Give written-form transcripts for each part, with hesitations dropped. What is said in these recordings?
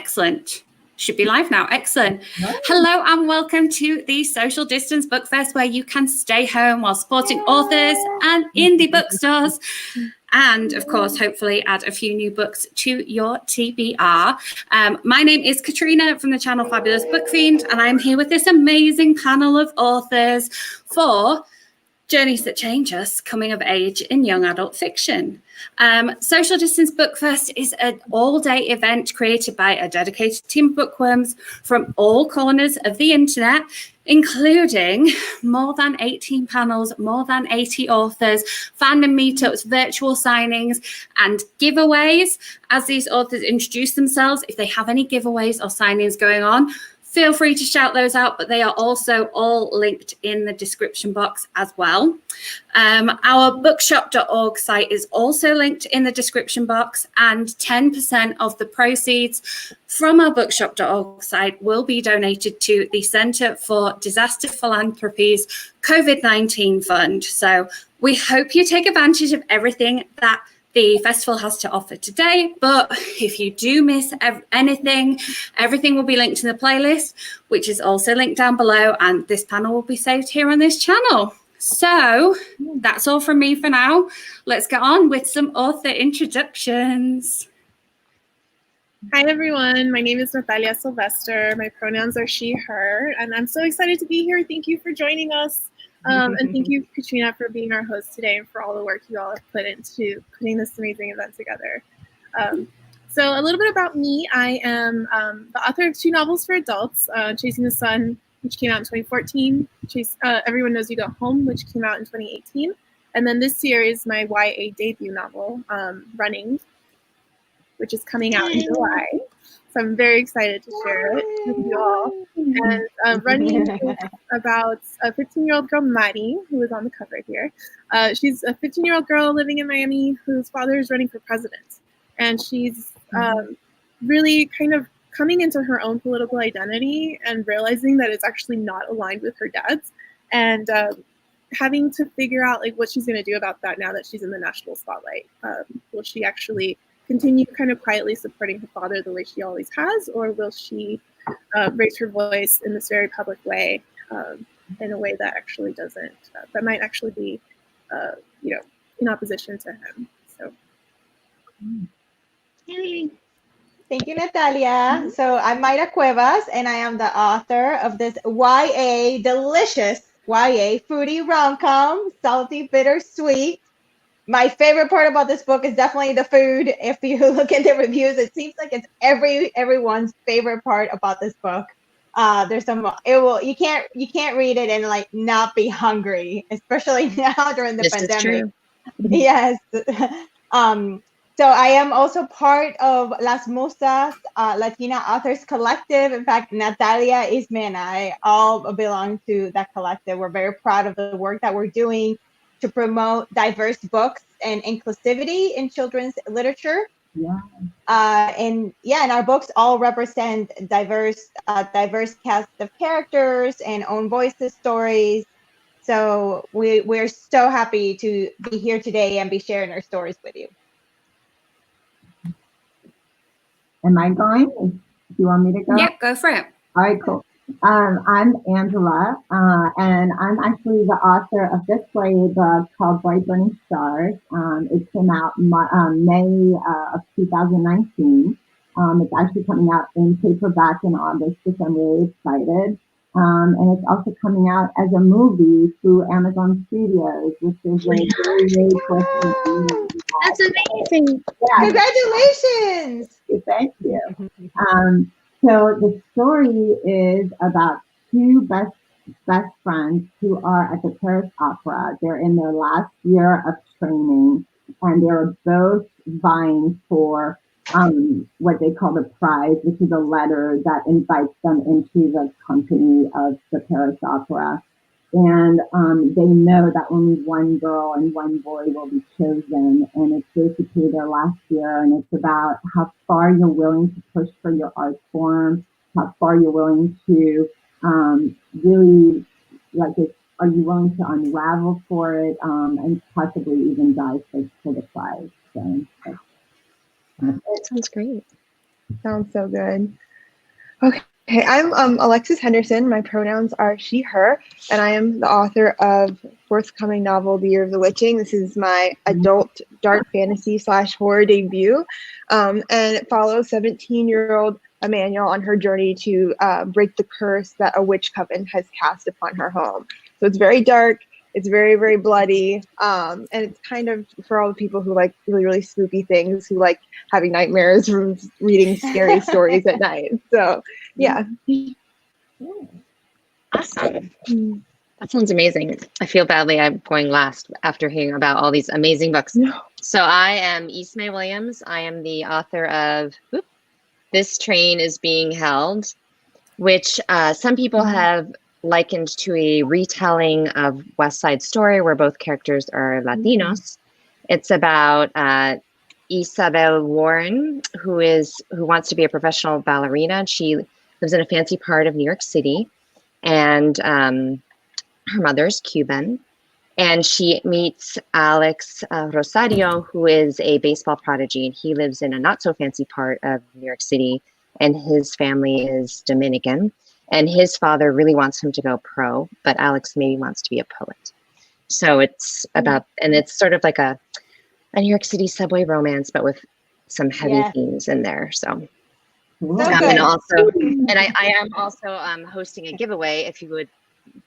Excellent. Should be live now. Excellent. Hello and welcome to the Social Distance Book Fest, where you can stay home while supporting authors and indie bookstores. And of course, hopefully add a few new books to your TBR. My name is Katrina from the channel Fabulous Book Fiend, and I'm here with this amazing panel of authors for Journeys That Change Us, Coming of Age in Young Adult Fiction. Social Distance Book Fest is an all-day event created by a dedicated team of bookworms from all corners of the internet, including more than 18 panels, more than 80 authors, fandom meetups, virtual signings, and giveaways. As these authors introduce themselves, if they have any giveaways or signings going on, feel free to shout those out, but they are also all linked in the description box as well. Our bookshop.org site is also linked in the description box, and 10% of the proceeds from our bookshop.org site will be donated to the Centre for Disaster Philanthropy's COVID-19 fund. So we hope you take advantage of everything that the festival has to offer today, but if you do miss anything, everything will be linked in the playlist, which is also linked down below, and this panel will be saved here on this channel. So that's all from me for now. Let's get on with some author introductions. Hi everyone, my name is Natalia Sylvester. My pronouns are she, her, and I'm so excited to be here. Thank you for joining us. And thank you, Katrina, for being our host today and for all the work you all have put into putting this amazing event together. So a little bit about me. I am the author of 2 novels for adults, Chasing the Sun, which came out in 2014, Everyone Knows You Go Home, which came out in 2018. And then this year is my YA debut novel, Running, which is coming out in July. So I'm very excited to share it with you all. And Running is about a 15-year-old girl, Maddie, who is on the cover here. She's a 15-year-old girl living in Miami whose father is running for president. And she's really kind of coming into her own political identity and realizing that it's actually not aligned with her dad's, and having to figure out like what she's going to do about that now that she's in the national spotlight. Will she actually continue kind of quietly supporting her father the way she always has, or will she raise her voice in this very public way, in a way that actually doesn't, that might actually be, in opposition to him. So. Thank you, Natalia. So I'm Mayra Cuevas, and I am the author of this YA, delicious YA fruity rom-com, salty, bittersweet. My favorite part about this book is definitely the food. If you look at the reviews, it seems like it's everyone's favorite part about this book. There's you can't read it and like not be hungry, especially now during the pandemic. True. Yes. So I am also part of Las Musas Latina Authors Collective. In fact, Natalia, Ismee, and I all belong to that collective. We're very proud of the work that we're doing to promote diverse books and inclusivity in children's literature. Yeah. And our books all represent diverse cast of characters and own voices, stories. So we're so happy to be here today and be sharing our stories with you. Am I going? Do you want me to go? Yep, go for it. All right, cool. I'm Angela, and I'm actually the author of this YA book called Bright Burning Stars. It came out May of 2019. It's actually coming out in paperback in August, which I'm really excited. And it's also coming out as a movie through Amazon Studios, which is a very question. That's amazing. Yeah. Congratulations. Thank you. So the story is about 2 best friends who are at the Paris Opera. They're in their last year of training, and they're both vying for what they call the prize, which is a letter that invites them into the company of the Paris Opera. And they know that only one girl and one boy will be chosen. And it's basically their last year. And it's about how far you're willing to push for your art form, how far you're willing to really, are you willing to unravel for it, and possibly even die for the prize. So that sounds great. Sounds so good. Okay, I'm Alexis Henderson. My pronouns are she, her, and I am the author of forthcoming novel, The Year of the Witching. This is my adult dark fantasy / horror debut, and it follows 17-year-old Emmanuel on her journey to break the curse that a witch coven has cast upon her home. So it's very dark. It's very, very bloody, and it's kind of for all the people who like really, really spooky things, who like having nightmares from reading scary stories at night. So, yeah. Awesome. That sounds amazing. I feel badly I'm going last after hearing about all these amazing books. No. So I am Ismee Williams. I am the author of This Train is Being Held, which some people have likened to a retelling of West Side Story, where both characters are Latinos. It's about Isabel Warren, who wants to be a professional ballerina. She lives in a fancy part of New York City, and her mother's Cuban. And she meets Alex Rosario, who is a baseball prodigy, and he lives in a not so fancy part of New York City, and his family is Dominican. And his father really wants him to go pro, but Alex maybe wants to be a poet. So it's about, and it's sort of like a New York City subway romance, but with some heavy themes in there. So, and also, and I am also hosting a giveaway if you would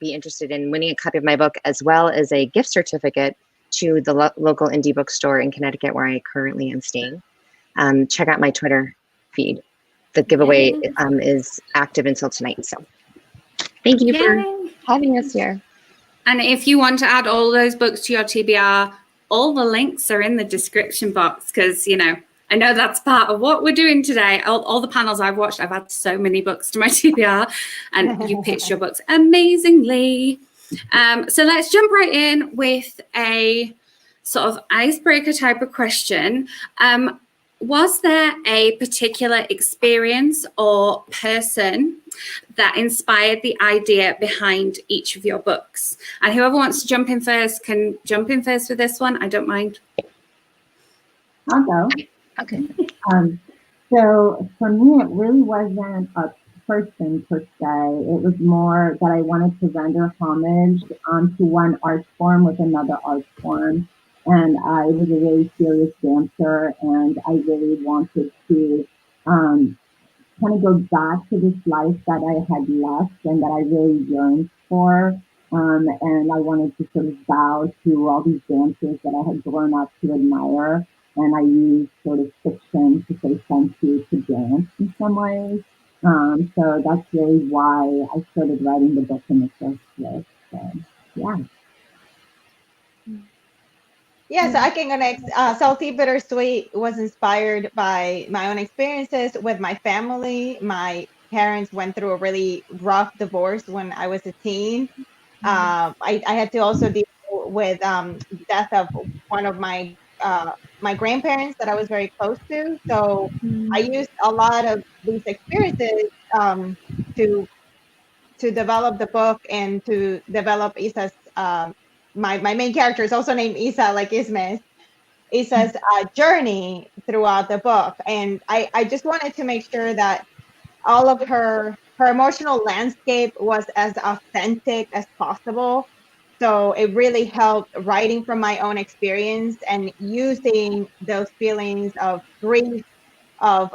be interested in winning a copy of my book, as well as a gift certificate to the local indie bookstore in Connecticut, where I currently am staying. Check out my Twitter feed. The giveaway is active until tonight. So thank you for having us here. And if you want to add all those books to your TBR, all the links are in the description box, because, you know, I know that's part of what we're doing today. All the panels I've watched, I've had so many books to my TBR, and you pitched your books amazingly. So let's jump right in with a sort of icebreaker type of question. Was there a particular experience or person that inspired the idea behind each of your books? And whoever wants to jump in first can jump in first with this one. I don't mind. I'll go. Okay. So for me, it really wasn't a person per se. It was more that I wanted to render homage to one art form with another art form. And I was a really serious dancer, and I really wanted to kind of go back to this life that I had left and that I really yearned for. And I wanted to sort of bow to all these dancers that I had grown up to admire. And I used sort of fiction to say thank you to dance in some ways. So that's really why I started writing the book in the first place. So, yeah. Yeah, so I can connect. Salty Bittersweet was inspired by my own experiences with my family. My parents went through a really rough divorce when I was a teen. I had to also deal with death of one of my grandparents that I was very close to. So I used a lot of these experiences to develop the book and to develop Isa's. My main character is also named Isa, like Ismee. Isa's journey throughout the book, and I just wanted to make sure that all of her emotional landscape was as authentic as possible. So it really helped writing from my own experience and using those feelings of grief, of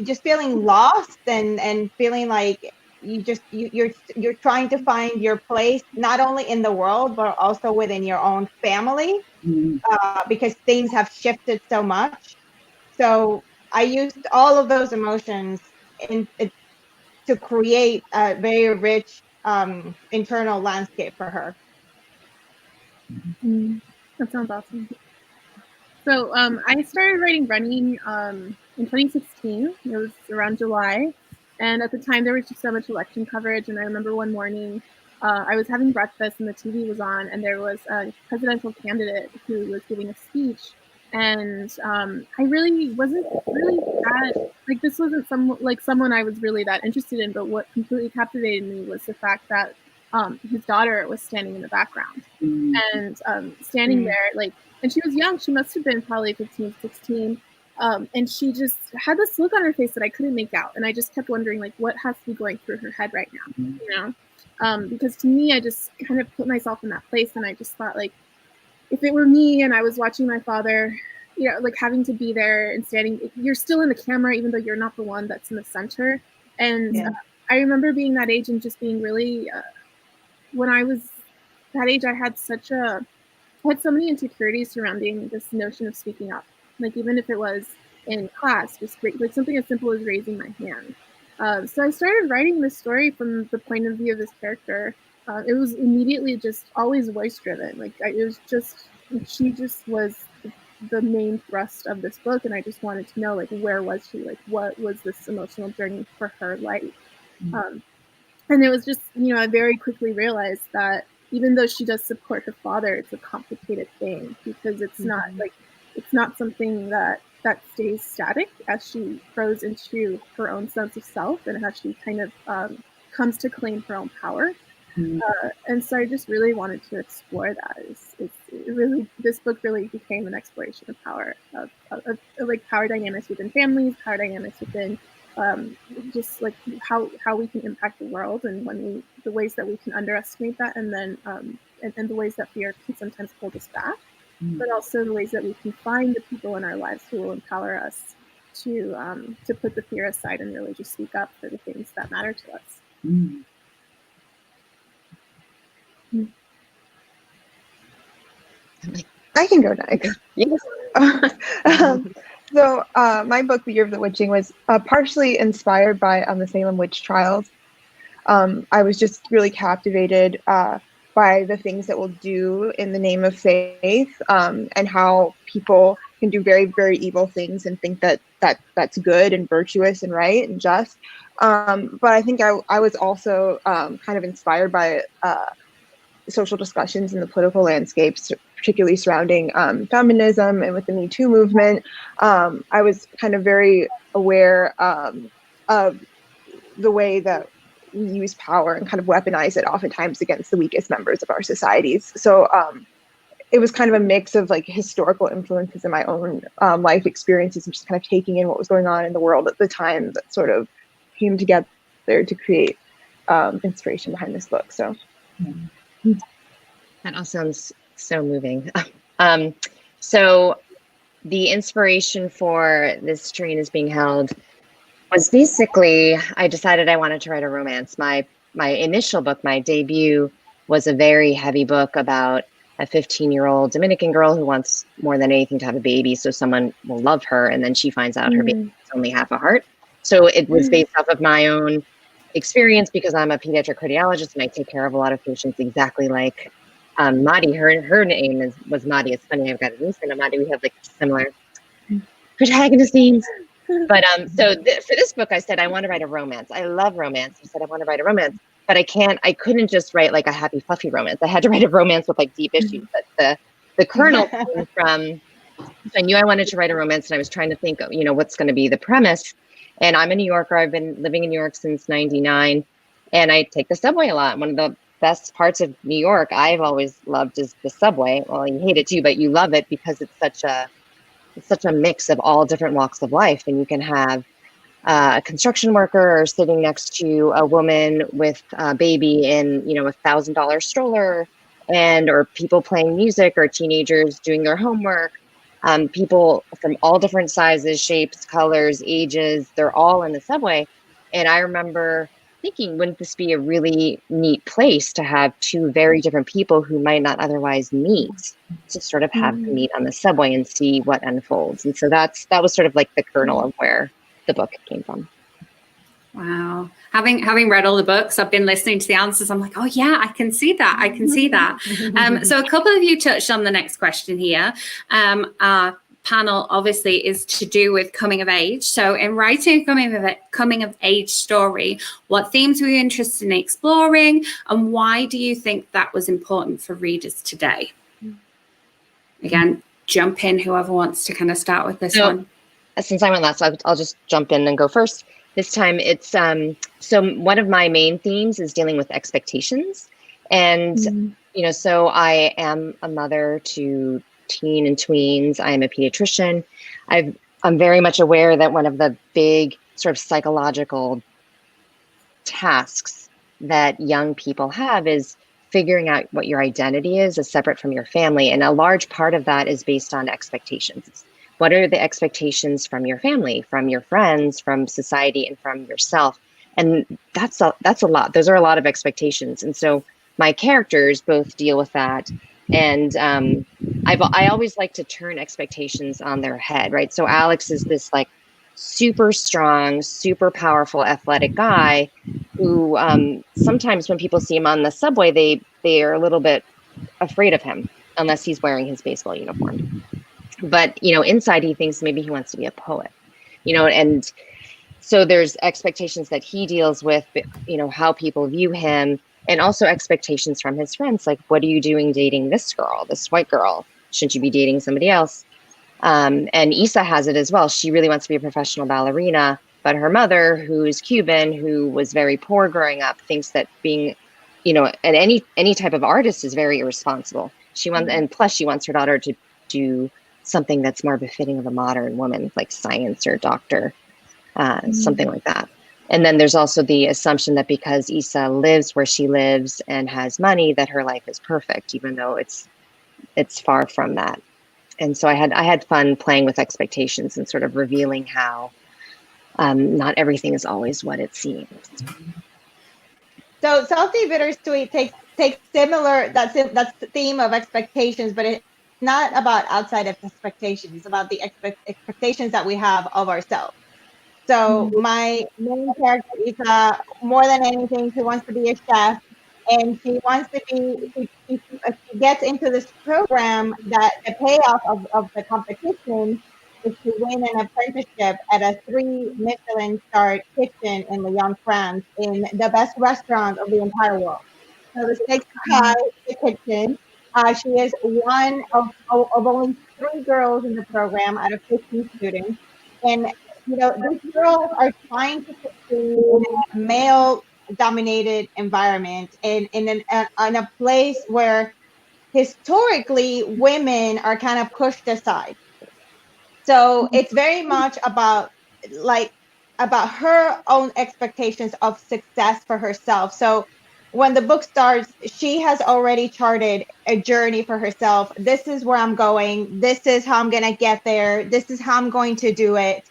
just feeling lost and feeling like you're trying to find your place not only in the world but also within your own family, because things have shifted so much. So I used all of those emotions to create a very rich internal landscape for her. That sounds awesome. So I started writing running in 2016. It was around July. And at the time, there was just so much election coverage. And I remember one morning, I was having breakfast and the TV was on, and there was a presidential candidate who was giving a speech. And I really wasn't really that, like, this wasn't someone I was really that interested in. But what completely captivated me was the fact that his daughter was standing in the background and standing there, like, and she was young. She must have been probably 15, 16. And she just had this look on her face that I couldn't make out. And I just kept wondering, like, what has to be going through her head right now, you know? Because to me, I just kind of put myself in that place. And I just thought, like, if it were me and I was watching my father, you know, like having to be there and standing, you're still in the camera, even though you're not the one that's in the center. And I remember being that age and just being really, when I was that age, I had so many insecurities surrounding this notion of speaking up. Like, even if it was in class, just like something as simple as raising my hand. So I started writing this story from the point of view of this character. It was immediately just always voice driven. Like, it was just, she just was the main thrust of this book. And I just wanted to know, like, where was she? Like, what was this emotional journey for her like? And it was just, you know, I very quickly realized that even though she does support her father, it's a complicated thing, because it's not like, it's not something that stays static as she grows into her own sense of self and as she kind of comes to claim her own power. And so I just really wanted to explore that. This book really became an exploration of power, of like power dynamics within families, power dynamics within just like how we can impact the world, and the ways that we can underestimate that, and then and the ways that fear can sometimes hold us back, but also the ways that we can find the people in our lives who will empower us to put the fear aside and really just speak up for the things that matter to us. I can go next. Yes. So my book, The Year of the Witching, was partially inspired by the Salem witch trials. I was just really captivated by the things that we'll do in the name of faith, and how people can do very, very evil things and think that that's good and virtuous and right and just. But I think I was also kind of inspired by social discussions in the political landscapes, particularly surrounding feminism and with the Me Too movement. I was kind of very aware of the way that we use power and kind of weaponize it oftentimes against the weakest members of our societies. So it was kind of a mix of like historical influences in my own life experiences and just kind of taking in what was going on in the world at the time that sort of came together to create inspiration behind this book. So. That all sounds so moving. So the inspiration for this train is being held was basically, I decided I wanted to write a romance. My initial book, my debut, was a very heavy book about a 15-year-old Dominican girl who wants more than anything to have a baby so someone will love her, and then she finds out her baby is only half a heart. So it was based off of my own experience, because I'm a pediatric cardiologist and I take care of a lot of patients exactly like Madi. Her name was Madi. It's funny, I've got a niece and Madi. We have like similar protagonist names. But so for this book, I said I want to write a romance. I love romance. I said I want to write a romance, but I couldn't just write like a happy, fluffy romance. I had to write a romance with like deep issues. But the kernel came from. So I knew I wanted to write a romance, and I was trying to think of, what's going to be the premise. And I'm a New Yorker. I've been living in New York since '99, and I take the subway a lot. One of the best parts of New York I've always loved is the subway. Well, you hate it too, but you love it because it's such a mix of all different walks of life. And you can have a construction worker sitting next to a woman with a baby in, $1,000 stroller, or people playing music, or teenagers doing their homework. People from all different sizes, shapes, colors, ages, they're all in the subway. And I remember thinking, wouldn't this be a really neat place to have two very different people who might not otherwise meet, to sort of have them meet on the subway and see what unfolds? And so that was sort of like the kernel of where the book came from. Wow. Having read all the books, I've been listening to the answers. I'm like, oh yeah, I can see that. I can see that. So a couple of you touched on the next question here. Our panel obviously is to do with coming of age. So in writing a coming of age story, what themes were you interested in exploring, and why do you think that was important for readers today? Again, jump in, whoever wants to kind of start with this one. Since I went last, I'll just jump in and go first. This time it's, so one of my main themes is dealing with expectations. And, so I am a mother to teen and tweens. I am a pediatrician. I've I'm very much aware that one of the big sort of psychological tasks that young people have is figuring out what your identity is as separate from your family. And a large part of that is based on expectations. What are the expectations from your family, from your friends, from society, and from yourself? And that's a lot. Those are a lot of expectations. And so my characters both deal with that. And I always like to turn expectations on their head, right? So Alex is this like super strong, super powerful, athletic guy who sometimes when people see him on the subway, they are a little bit afraid of him unless he's wearing his baseball uniform. But inside he thinks maybe he wants to be a poet, and so there's expectations that he deals with, how people view him, and also expectations from his friends, like, what are you doing dating this girl, this white girl? Shouldn't you be dating somebody else? And Isa has it as well. She really wants to be a professional ballerina, but her mother, who is Cuban, who was very poor growing up, thinks that being, any type of artist is very irresponsible. She wants, and plus she wants her daughter to do something that's more befitting of a modern woman, like science or doctor, something like that. And then there's also the assumption that because Isa lives where she lives and has money, that her life is perfect, even though it's far from that. And so I had fun playing with expectations and sort of revealing how not everything is always what it seems. So Salty Bittersweet takes similar, that's the theme of expectations, but it's not about outside of expectations. It's about the expectations that we have of ourselves. So my main character is more than anything, she wants to be a chef, and she wants to be. She gets into this program that the payoff of the competition is to win an apprenticeship at a 3 Michelin star kitchen in Lyon, France, in the best restaurant of the entire world. So the stakes are high in the kitchen. She is one of only 3 girls in the program out of 15 students, and these girls are trying to succeed in a male-dominated environment, and in a place where historically women are kind of pushed aside. So it's very much about her own expectations of success for herself. So when the book starts, she has already charted a journey for herself. This is where I'm going. This is how I'm going to get there. This is how I'm going to do it.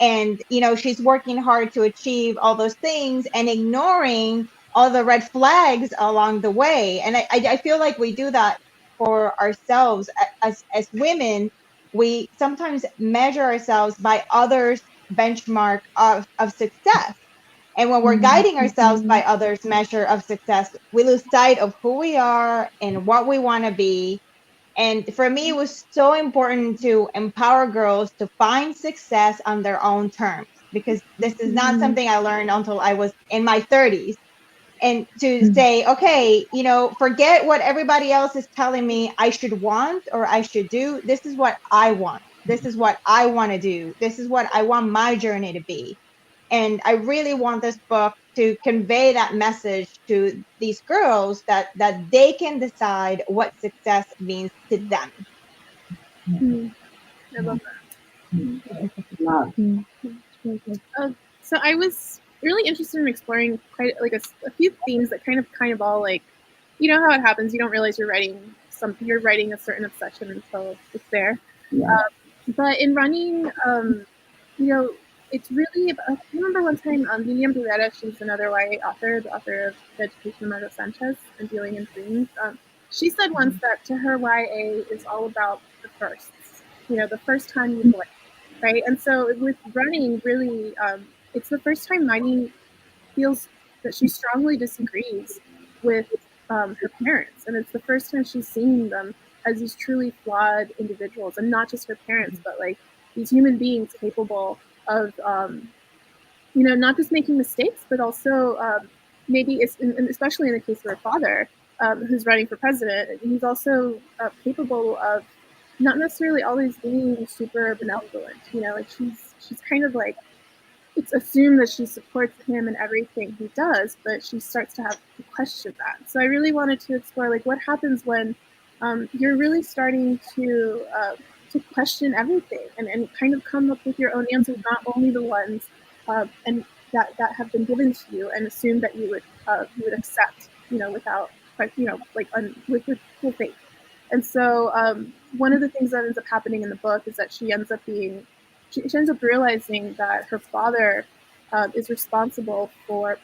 And, she's working hard to achieve all those things and ignoring all the red flags along the way. And I feel like we do that for ourselves as women. We sometimes measure ourselves by others' benchmark of success. And when we're guiding ourselves by others' measure of success, we lose sight of who we are and what we want to be. And for me, it was so important to empower girls to find success on their own terms, because this is not something I learned until I was in my 30s. And to say, okay, forget what everybody else is telling me I should want or I should do. This is what I want. This is what I want to do. This is what I want my journey to be. And I really want this book to convey that message to these girls that they can decide what success means to them. I love that. So I was really interested in exploring quite like a few themes that kind of all like, how it happens. You don't realize you're writing a certain obsession until it's there. Yeah. But in running, it's really about, I remember one time, Miriam Rivera, she's another YA author, the author of The Education of Margot Sanchez and Dealing in Dreams. She said once that to her, YA is all about the firsts, the first time you blink, right? And so with running, really, it's the first time Mighty feels that she strongly disagrees with her parents. And it's the first time she's seeing them as these truly flawed individuals, and not just her parents, but like these human beings capable of, not just making mistakes, but also maybe, especially in the case of her father, who's running for president, he's also capable of not necessarily always being super benevolent. Like she's kind of like, it's assumed that she supports him in everything he does, but she starts to have to question that. So I really wanted to explore like what happens when you're really starting to to question everything and kind of come up with your own answers, not only the ones and that have been given to you, and assume that you would accept, without, with full faith. And so one of the things that ends up happening in the book is that she ends up realizing that her father is responsible for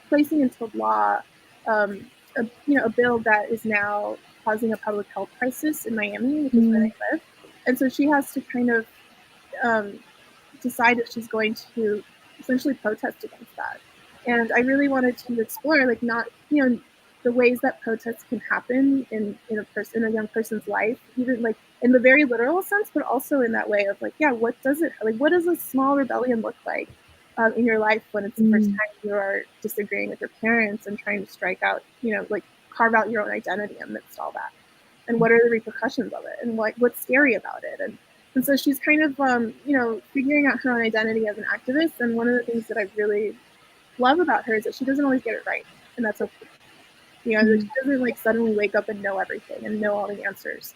placing into law a bill that is now causing a public health crisis in Miami, which is where I live. And so she has to kind of decide if she's going to essentially protest against that. And I really wanted to explore, like, not, the ways that protests can happen in a young person's life, even like in the very literal sense, but also in that way of like, yeah, what does a small rebellion look like in your life when it's the first time you are disagreeing with your parents and trying to strike out, like carve out your own identity amidst all that? And what are the repercussions of it? And what's scary about it? And so she's kind of, figuring out her own identity as an activist. And one of the things that I really love about her is that she doesn't always get it right. And that's okay. She doesn't like suddenly wake up and know everything and know all the answers.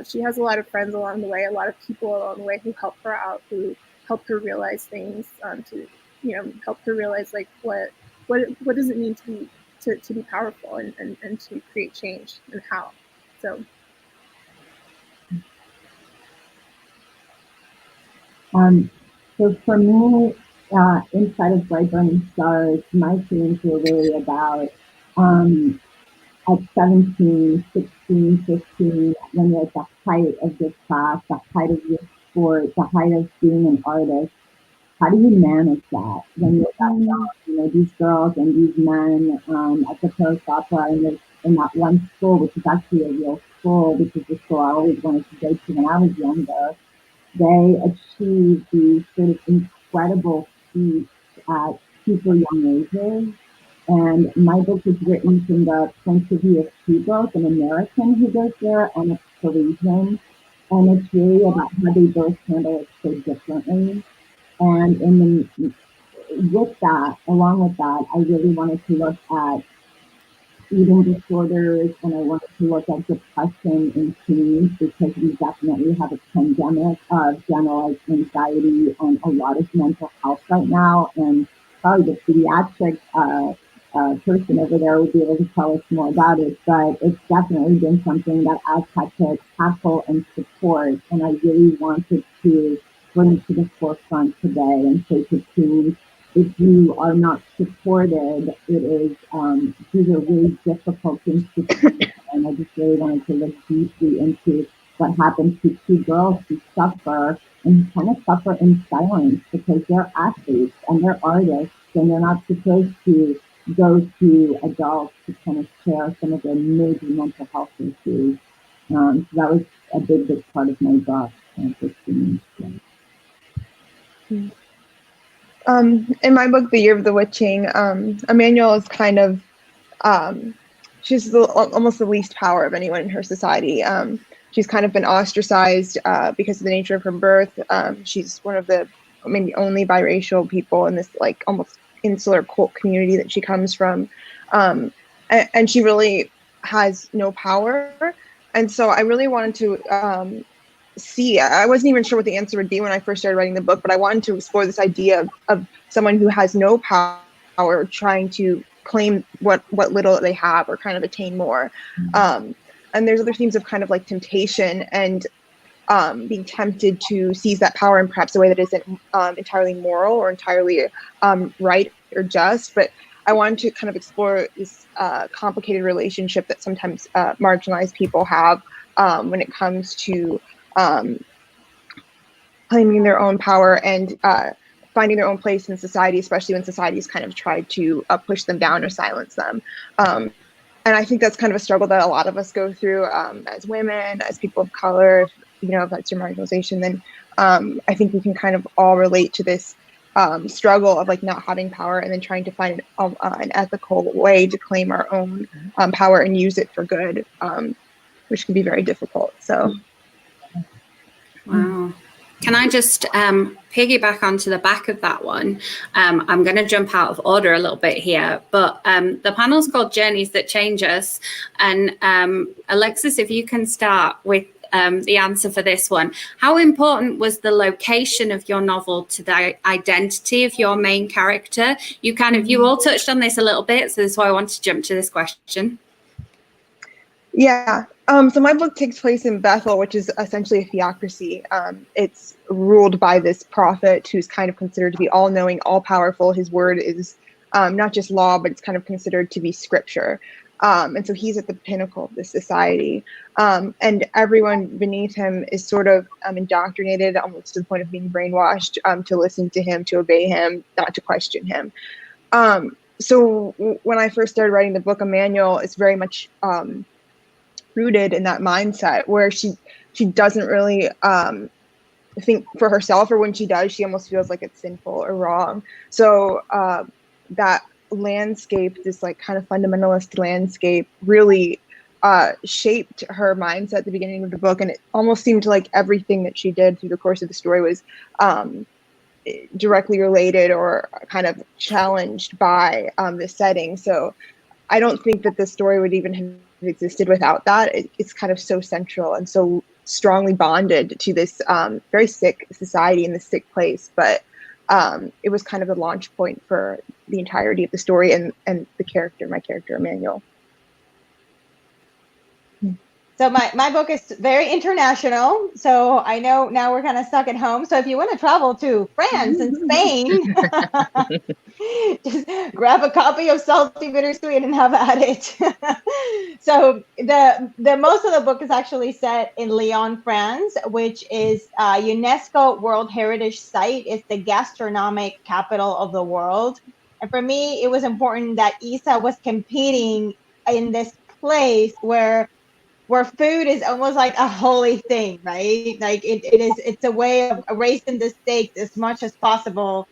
She has a lot of friends along the way, a lot of people along the way who help her out, who help her realize things, to help her realize like what does it mean to be powerful and to create change, and how. So for me, inside of Bright Burning Stars, my feelings were really about at 17, 16, 15, when you're at the height of your craft, the height of your sport, the height of being an artist. How do you manage that when you're that young? These girls and these men at the Paris Opera in that one school, which is actually a real school, which is the school I always wanted to go to when I was younger. They achieved these sort of incredible feats at super young ages. And my book is written from the point of view of two, both an American who goes there and a Parisian. And it's really about how they both handle it so differently. And along with that, I really wanted to look at eating disorders, and I wanted to look at depression in teens, because we definitely have a pandemic of generalized anxiety and a lot of mental health right now. And probably the pediatric person over there would be able to tell us more about it, but it's definitely been something that I've had to tackle and support, and I really wanted to bring to the forefront today and say to teens, if you are not supported, these are really difficult things to do. And I just really wanted to look deeply into what happens to two girls who suffer and kind of suffer in silence, because they're athletes and they're artists, and they're not supposed to go to adults to kind of share some of their major mental health issues. So that was a big part of my book. In my book, The Year of the Witching, Emmanuel is kind of, she's almost the least power of anyone in her society. She's kind of been ostracized because of the nature of her birth. She's one of the maybe only biracial people in this like almost insular cult community that she comes from. And she really has no power. And so I really wanted to I wasn't even sure what the answer would be when I first started writing the book, but I wanted to explore this idea of someone who has no power trying to claim what little they have or kind of attain more. And there's other themes of kind of like temptation and being tempted to seize that power in perhaps a way that isn't entirely moral or entirely right or just. But I wanted to kind of explore this complicated relationship that sometimes marginalized people have when it comes to claiming their own power and finding their own place in society, especially when society's kind of tried to push them down or silence them. And I think that's kind of a struggle that a lot of us go through as women, as people of color. If that's your marginalization, then I think we can kind of all relate to this struggle of like not having power and then trying to find an ethical way to claim our own power and use it for good, which can be very difficult. So. Wow. Can I just piggyback onto the back of that one? I'm going to jump out of order a little bit here, but the panel's called Journeys That Change Us. And Alexis, if you can start with the answer for this one. How important was the location of your novel to the identity of your main character? You all touched on this a little bit, so that's why I want to jump to this question. Yeah. So my book takes place in Bethel, which is essentially a theocracy. It's ruled by this prophet who's kind of considered to be all-knowing, all-powerful. His word is not just law, but it's kind of considered to be scripture. And so he's at the pinnacle of this society. And everyone beneath him is sort of indoctrinated almost to the point of being brainwashed to listen to him, to obey him, not to question him. So when I first started writing the book, Emmanuel is very much rooted in that mindset where she doesn't really think for herself, or when she does, she almost feels like it's sinful or wrong. So that landscape, this like kind of fundamentalist landscape, really shaped her mindset at the beginning of the book, and it almost seemed like everything that she did through the course of the story was directly related or kind of challenged by the setting. So I don't think that the story would even have existed without that. It's kind of so central and so strongly bonded to this very sick society and this sick place, but it was kind of the launch point for the entirety of the story and my character Emmanuel. So my book is very international. So I know now we're kind of stuck at home. So if you want to travel to France and Spain, just grab a copy of Salty Bittersweet and have at it. So the most of the book is actually set in Lyon, France, which is a UNESCO World Heritage Site. It's the gastronomic capital of the world. And for me, it was important that Isa was competing in this place where food is almost like a holy thing, right? Like it's a way of raising the stakes as much as possible.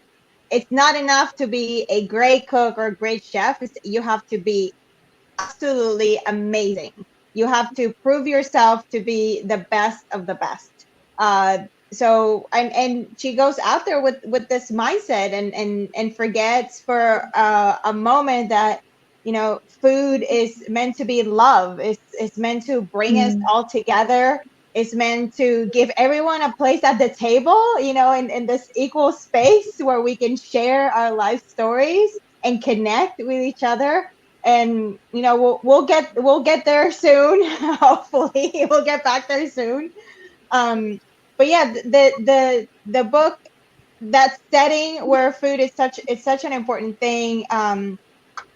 It's not enough to be a great cook or a great chef. You have to be absolutely amazing. You have to prove yourself to be the best of the best. So she goes out there with this mindset and forgets for a moment that, you know, food is meant to be love. It's meant to bring us all together. It's meant to give everyone a place at the table, you know, in this equal space where we can share our life stories and connect with each other. And, you know, we'll get there soon. Hopefully we'll get back there soon. But yeah, the book, that setting where food is such an important thing.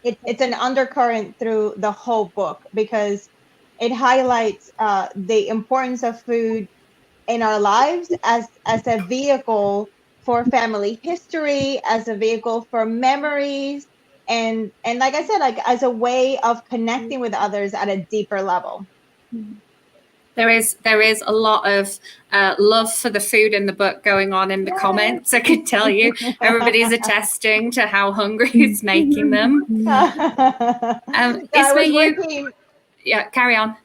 It's an undercurrent through the whole book because it highlights the importance of food in our lives as a vehicle for family history, as a vehicle for memories, and like I said, like as a way of connecting with others at a deeper level. There is a lot of love for the food in the book going on in the comments. I could tell you, everybody's attesting to how hungry it's making them. Yeah, carry on.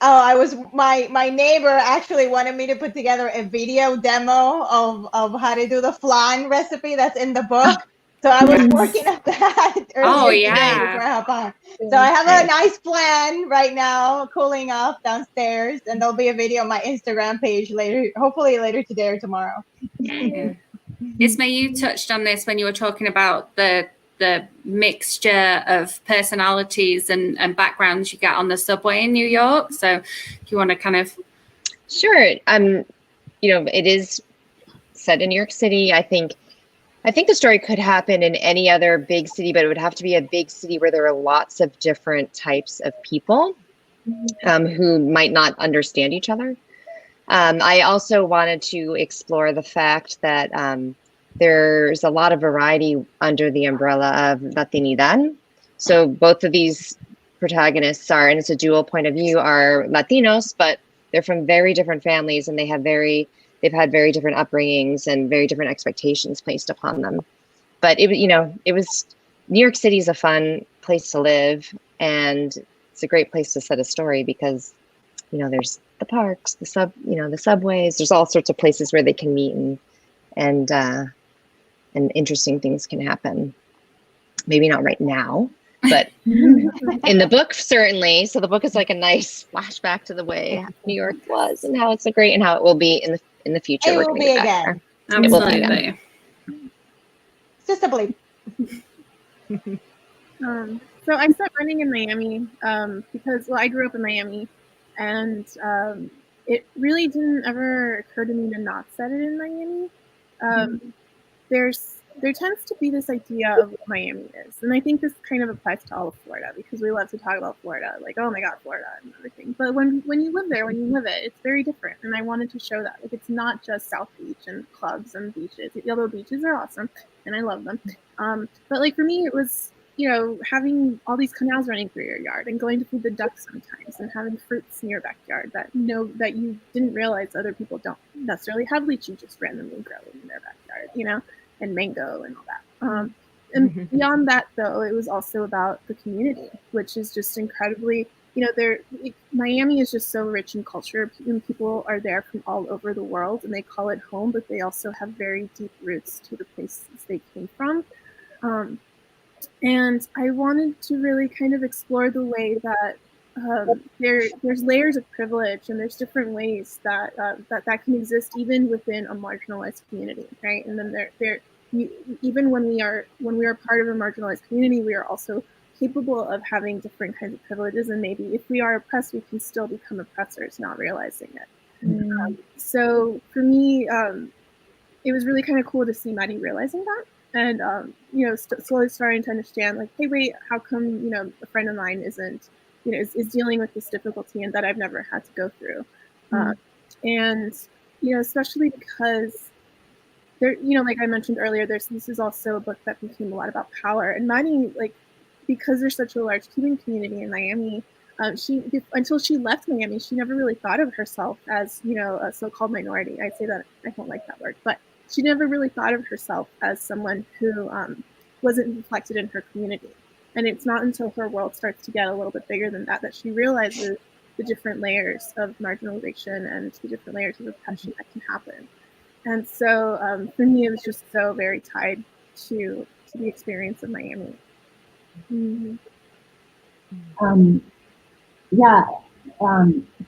My neighbor actually wanted me to put together a video demo of how to do the flan recipe that's in the book. So I was working on that earlier today before I hop on. So I have a nice plan right now, cooling off downstairs, and there'll be a video on my Instagram page later, hopefully later today or tomorrow. Yeah. Ismee, you touched on this when you were talking about the mixture of personalities and backgrounds you get on the subway in New York. So do you want to kind of... Sure. You know, it is set in New York City. I think the story could happen in any other big city, but it would have to be a big city where there are lots of different types of people who might not understand each other. I also wanted to explore the fact that there's a lot of variety under the umbrella of Latinidad. So both of these protagonists are, and it's a dual point of view, are Latinos, but they're from very different families, and they've had very different upbringings and very different expectations placed upon them. But New York City is a fun place to live, and it's a great place to set a story because, you know, there's the parks, the subways, there's all sorts of places where they can meet and interesting things can happen. Maybe not right now, but in the book, certainly. So the book is like a nice flashback to the way New York was and how it's so great and how it will be in the future. It We're will going be to get again. back there. It will be again. Absolutely. It's just a bleep. So I started running in Miami because, well, I grew up in Miami, and it really didn't ever occur to me to not set it in Miami. There tends to be this idea of what Miami is, and I think this kind of applies to all of Florida because we love to talk about Florida, like, oh my God, Florida and everything. But when you live there, when you live it, it's very different, and I wanted to show that. Like, it's not just South Beach and clubs and beaches, although beaches are awesome, and I love them. But like for me, it was, having all these canals running through your yard and going to feed the ducks sometimes and having fruits in your backyard that that you didn't realize other people don't necessarily have lychee just randomly growing in their backyard, and mango and all that. And beyond that, though, it was also about the community, which is just incredibly, Miami is just so rich in culture, and people are there from all over the world, and they call it home, but they also have very deep roots to the places they came from. And I wanted to really kind of explore the way that there's layers of privilege, and there's different ways that that can exist even within a marginalized community, right? And then even when we are part of a marginalized community, we are also capable of having different kinds of privileges, and maybe if we are oppressed, we can still become oppressors, not realizing it. So for me, it was really kind of cool to see Maddie realizing that. And, slowly starting to understand, like, hey, wait, how come, a friend of mine isn't, is dealing with this difficulty and that I've never had to go through. And, especially because there, like I mentioned earlier, this is also a book that became a lot about power. And Maddie, like, because there's such a large Cuban community in Miami, until she left Miami, she never really thought of herself as, a so-called minority. I say that, I don't like that word, but she never really thought of herself as someone who wasn't reflected in her community. And it's not until her world starts to get a little bit bigger than that she realizes the different layers of marginalization and the different layers of oppression that can happen. And so for me, it was just so very tied to the experience of Miami. So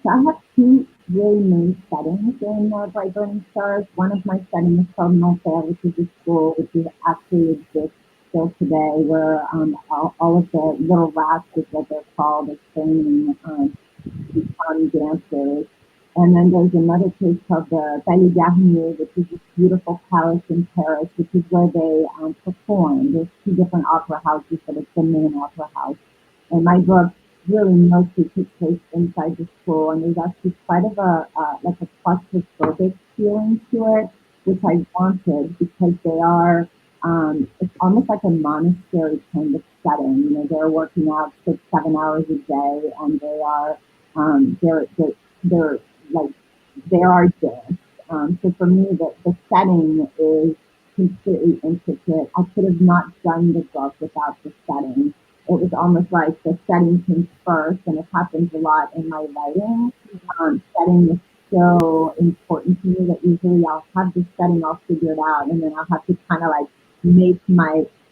I have two really main settings in Bright Burning Stars. One of my settings is called Mayra, which is a school which is actually exists still today, where all of the little rats, is what they're called, are training to become dancers. And then there's another place called the Palais Garnier, which is this beautiful palace in Paris, which is where they perform. There's two different opera houses, but it's the main opera house. And my book really mostly takes place inside the school, and there's actually quite of a claustrophobic feeling to it, which I wanted because they are, it's almost like a monastery kind of setting. They're working out 6-7 hours a day, and they are, they are dense. So for me, the setting is completely intricate. I could have not done the book without the setting. It was almost like the setting came first, and it happens a lot in my writing. Setting is so important to me that usually I'll have the setting all figured out, and then I'll have to kind of like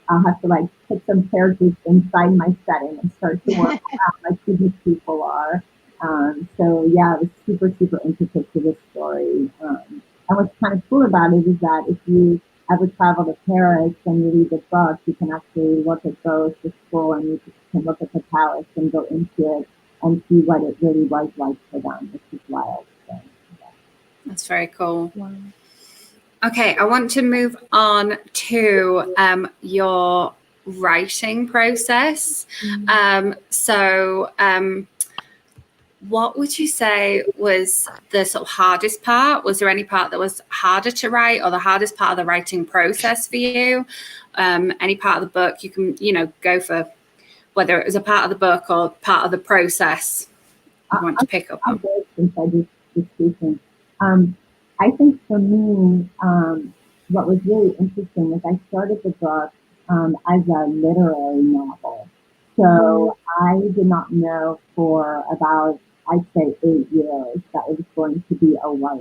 I'll have to like put some characters inside my setting and start to work out like who these people are. So yeah, it was super, super intricate to this story. And what's kind of cool about it is that if you ever travel to Paris and you read the book, you can actually look at both the school and you can look at the palace and go into it and see what it really was like for them, which is wild. So, yeah. That's very cool. Wow. Okay, I want to move on to your writing process. What would you say was the sort of hardest part? Was there any part that was harder to write, or the hardest part of the writing process for you? Any part of the book you can, go for, whether it was a part of the book or part of the process you want to pick up on. Since I did speaking, I think for me, what was really interesting is I started the book as a literary novel. So I did not know for about, I'd say 8 years that it was going to be a YA.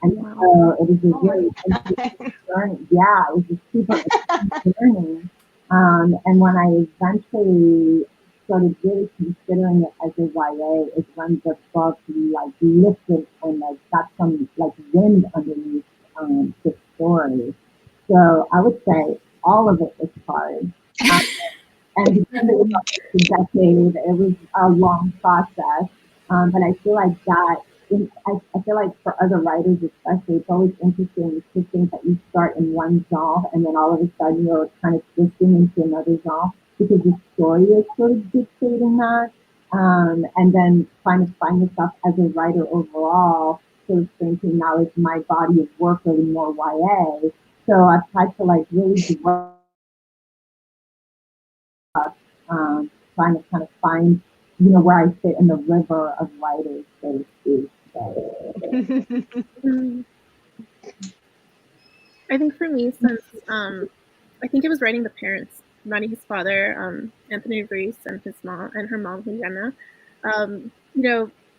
And so it was a really interesting journey. Yeah, it was a super interesting journey. And when I eventually started really considering it as a YA is when the book like lifted and like got some like wind underneath the story. So I would say all of it was hard. And because it was a decade, it was a long process. But I feel like I feel like for other writers especially, it's always interesting to think that you start in one genre and then all of a sudden you're kind of twisting into another genre because the story is sort of dictating that. And then trying to find yourself as a writer overall, sort of thinking now is my body of work really more YA. So I've tried to like really develop trying to kind of find, where I fit in the river of writers, so to speak. So. I think for me, since I think it was writing the parents, writing his father, Anthony Reese, and his mom, and her mom, Jenna,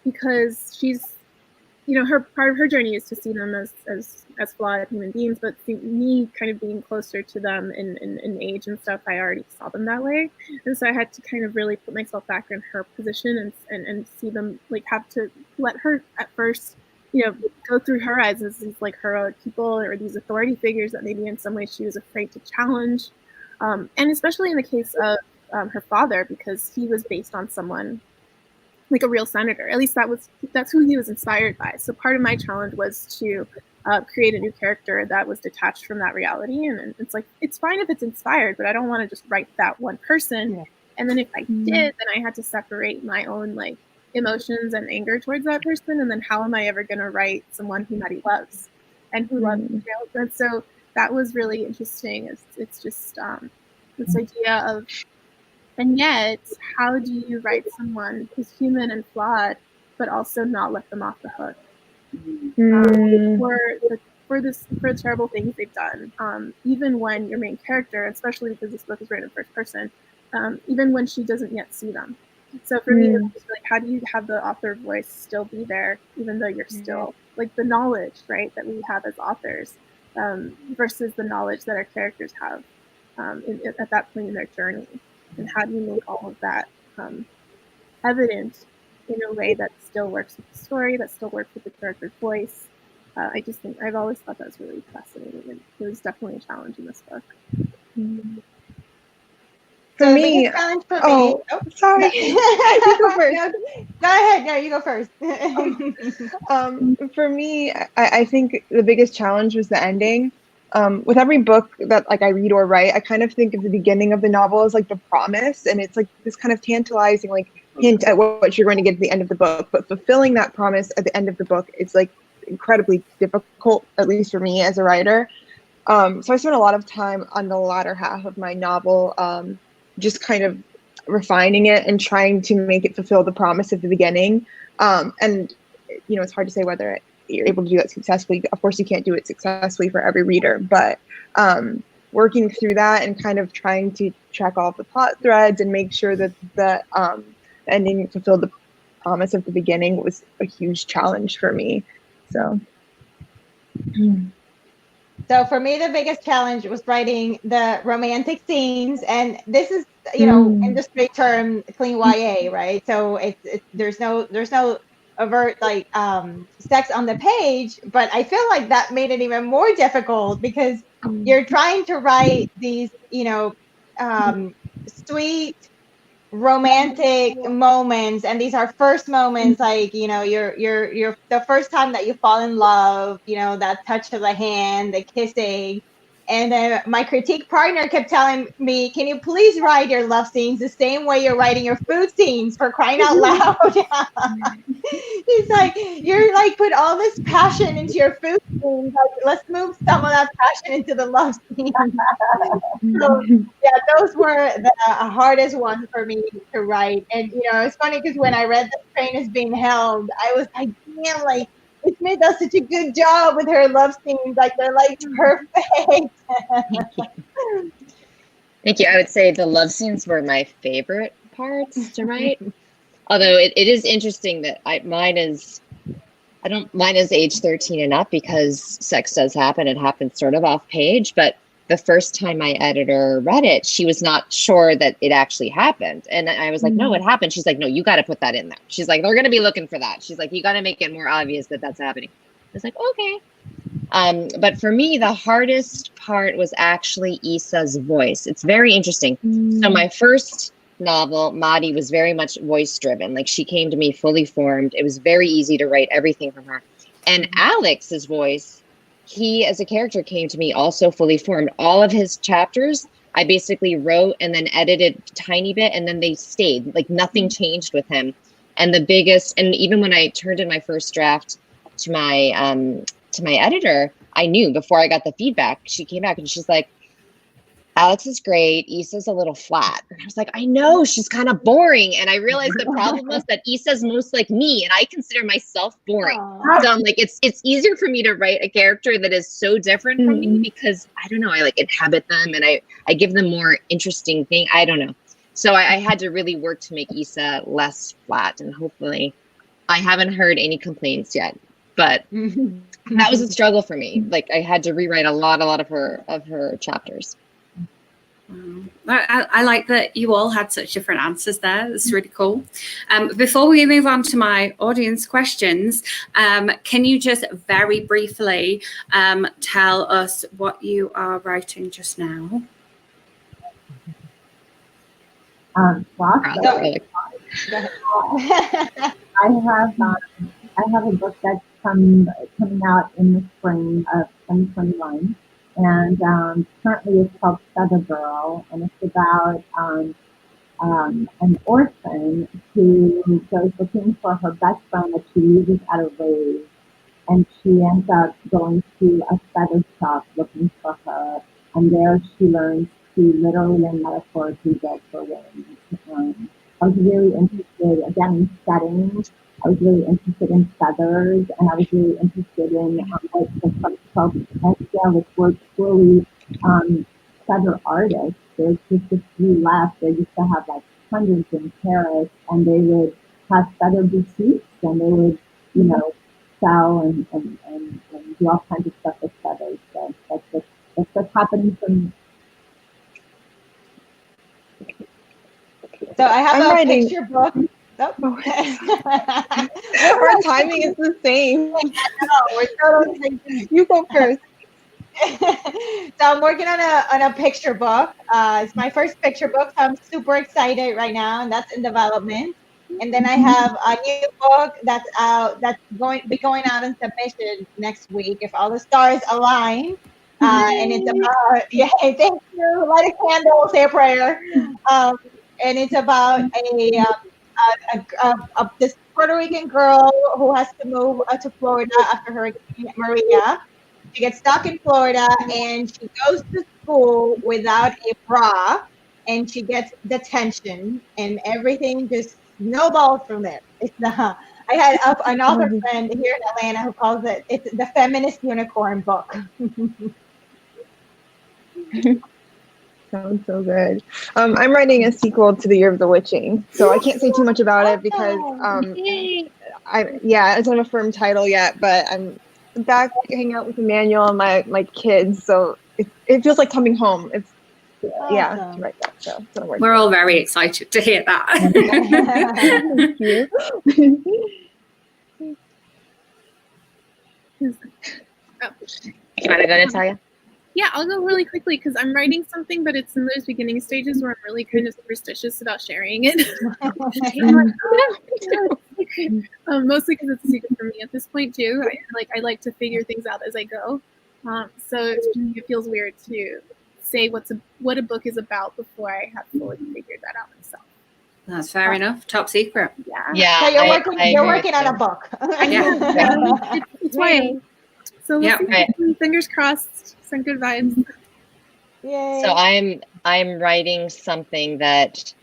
because she's, her part of her journey is to see them as flawed human beings, but me kind of being closer to them in age and stuff, I already saw them that way, and so I had to kind of really put myself back in her position and see them, like, have to let her at first, go through her eyes as these like heroic people or these authority figures that maybe in some ways she was afraid to challenge, and especially in the case of her father, because he was based on someone like a real senator. At least that's who he was inspired by. So part of my challenge was to create a new character that was detached from that reality. And it's like, it's fine if it's inspired, but I don't want to just write that one person. Yeah. And then if I did, then I had to separate my own like emotions and anger towards that person. And then how am I ever going to write someone who Maddie loves and who loves him? And so that was really interesting. It's just this idea of, and yet, how do you write someone who's human and flawed, but also not let them off the hook for terrible things they've done? Even when your main character, especially because this book is written in first person, even when she doesn't yet see them. So for me, it's just like, how do you have the author voice still be there, even though you're still like the knowledge, right, that we have as authors, versus the knowledge that our characters have at that point in their journey. And how do you make all of that evident in a way that still works with the story, that still works with the character's voice? I just think I've always thought that was really fascinating, and it was definitely a challenge in this book. For me, challenge for me. Sorry. You go first. No, go ahead. No, you go first. For me, I think the biggest challenge was the ending. With every book that like I read or write, I kind of think of the beginning of the novel as like the promise, and it's like this kind of tantalizing like hint at what you're going to get at the end of the book. But fulfilling that promise at the end of the book, it's like incredibly difficult, at least for me as a writer. So I spent a lot of time on the latter half of my novel, just kind of refining it and trying to make it fulfill the promise of the beginning. And it's hard to say whether you're able to do that successfully. Of course, you can't do it successfully for every reader, but working through that and kind of trying to track all of the plot threads and make sure that the ending fulfilled the promise of the beginning was a huge challenge for me. So for me, the biggest challenge was writing the romantic scenes, and this is, industry term, clean YA, right? So it's there's no overt like sex on the page, but I feel like that made it even more difficult because you're trying to write these sweet romantic moments, and these are first moments, like you're the first time that you fall in love, that touch of the hand, the kissing. And then my critique partner kept telling me, can you please write your love scenes the same way you're writing your food scenes, for crying out loud? He's like, you're like, put all this passion into your food scenes, like, let's move some of that passion into the love scenes. So yeah, those were the hardest ones for me to write. And it's funny because when I read The Train Is Being Held, I was like, damn, like, Ismee does such a good job with her love scenes. Like, they're like perfect. Thank you. I would say the love scenes were my favorite parts to write. Although it is interesting that mine is age 13 and up, because sex does happen. It happens sort of off page, but the first time my editor read it, she was not sure that it actually happened. And I was like, no, it happened. She's like, no, you got to put that in there. She's like, they're going to be looking for that. She's like, you got to make it more obvious that that's happening. I was like, okay. But for me, the hardest part was actually Issa's voice. It's very interesting. So my first novel, Madi, was very much voice driven. Like, she came to me fully formed. It was very easy to write everything from her. And Alex's voice, he as a character came to me also fully formed. All of his chapters, I basically wrote and then edited a tiny bit, and then they stayed. Like, nothing changed with him. And the biggest, and even when I turned in my first draft to my editor, I knew before I got the feedback. She came back and she's like, Alex is great. Issa's a little flat. And I was like, I know, she's kind of boring. And I realized the problem was that Issa's most like me, and I consider myself boring. So I'm like, it's easier for me to write a character that is so different from me, because I don't know, I like inhabit them and I give them more interesting thing. I don't know. So I had to really work to make Issa less flat, and hopefully I haven't heard any complaints yet, but that was a struggle for me. Like, I had to rewrite a lot of her chapters. I like that you all had such different answers there. That's really cool. Before we move on to my audience questions, can you just very briefly tell us what you are writing just now? I have a book that's coming out in the spring of 2021. And currently it's called Feather Girl, and it's about an orphan who goes looking for her best friend that she loses at a rave, and she ends up going to a feather shop looking for her, and there she learns to literally and metaphorically get her wings. I was really interested, again, in settings. I was really interested in feathers, and I was really interested in what the Sylvester, which were purely feather artists. There's just a few left. They used to have like hundreds in Paris, and they would have feather boutiques, and they would, you know, sell and do all kinds of stuff with feathers. So that's what's happening for me. So I have I'm writing picture book. Oh. Our timing is the same. No, we're totally thinking. You go first. So I'm working on a picture book. It's my first picture book, so I'm super excited right now, and that's in development. And then I have a new book that's out, that's going out in submission next week if all the stars align. And it's about, yeah, thank you. Light a candle, say a prayer. And it's about this Puerto Rican girl who has to move to Florida after Hurricane Maria. She gets stuck in Florida, and she goes to school without a bra, and she gets detention, and everything just snowballs from there. I had an author friend here in Atlanta who calls it's the feminist unicorn book. Sounds so good. I'm writing a sequel to The Year of the Witching, so I can't say too much about it because it's not a firm title yet, but I'm back hanging out with Emmanuel and my kids, so it feels like coming home. It's to write that. So we're all very excited to hear that. Thank you. You want to go, Natalia? Yeah, I'll go really quickly because I'm writing something, but it's in those beginning stages where I'm really kind of superstitious about sharing it. Mostly because it's a secret for me at this point too. I like to figure things out as I go. So it feels weird to say what a book is about before I have fully figured that out myself. That's fair enough. Top secret. Yeah. So you're working on a book. It's why. So fingers crossed. Some good vibes. Yay. So I'm writing something that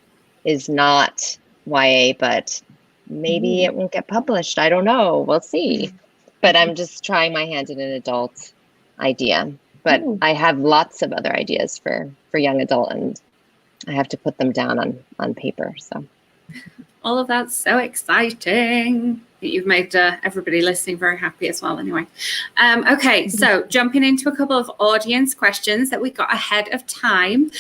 is not YA, but maybe it won't get published. I don't know. We'll see. But I'm just trying my hand at an adult idea. But I have lots of other ideas for young adult, and I have to put them down on paper. So all of that's so exciting. You've made everybody listening very happy as well anyway. Okay, so jumping into a couple of audience questions that we got ahead of time.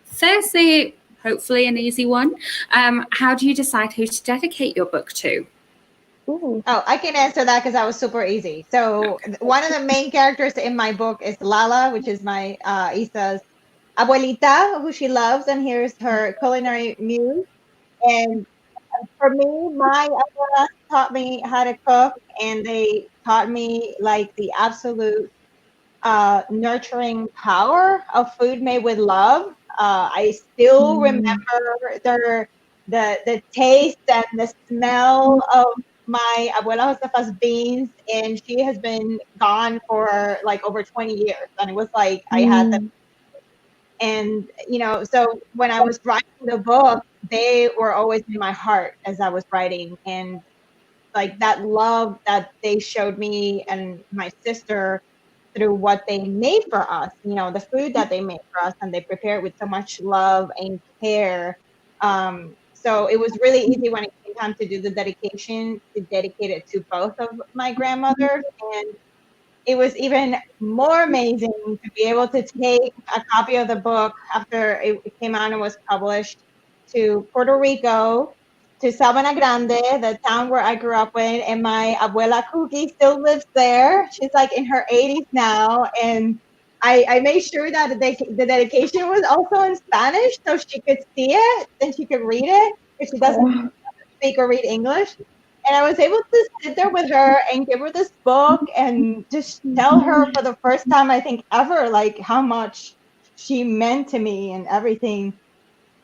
Firstly, hopefully an easy one. How do you decide who to dedicate your book to? Oh, I can answer that because that was super easy. So one of the main characters in my book is Lala, which is my Isa's abuelita, who she loves, and here's her culinary muse. And for me, my abuela taught me how to cook, and they taught me like the absolute nurturing power of food made with love. I still remember the taste and the smell of my abuela Josefa's beans, and she has been gone for like over 20 years, and it was like I had them. And so when I was writing the book, they were always in my heart as I was writing, and like that love that they showed me and my sister through what they made for us, the food that they made for us, and they prepared with so much love and care. So it was really easy when it came time to do the dedication to dedicate it to both of my grandmothers. And it was even more amazing to be able to take a copy of the book after it came out and was published to Puerto Rico, to Sabana Grande, the town where I grew up in, and my abuela Cookie still lives there. She's like in her 80s now, and I made sure that the dedication was also in Spanish so she could see it and she could read it, if she doesn't speak or read English. And I was able to sit there with her and give her this book and just tell her for the first time, I think ever, like how much she meant to me and everything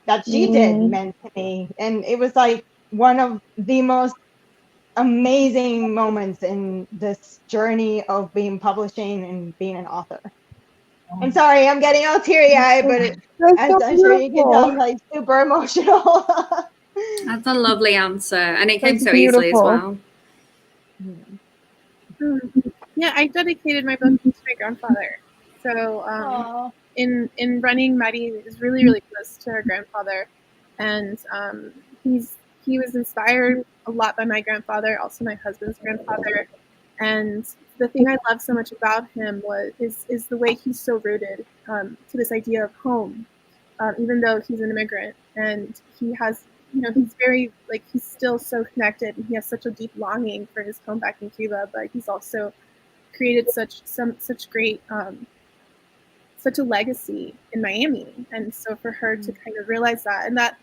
that she did meant to me. And it was like one of the most amazing moments in this journey of being publishing and being an author. I'm sorry, I'm getting all teary-eyed, but as I'm sure you can tell, I'm like super emotional. That's a lovely answer, and it came so easily as well. Yeah, I dedicated my book to my grandfather. So in running, Maddie is really, really close to her grandfather, and he was inspired a lot by my grandfather, also my husband's grandfather. And the thing I love so much about him is the way he's so rooted to this idea of home, even though he's an immigrant, and he has, he's very, like, he's still so connected, and he has such a deep longing for his home back in Cuba, but he's also created such great such a legacy in Miami. And so for her to kind of realize that, and that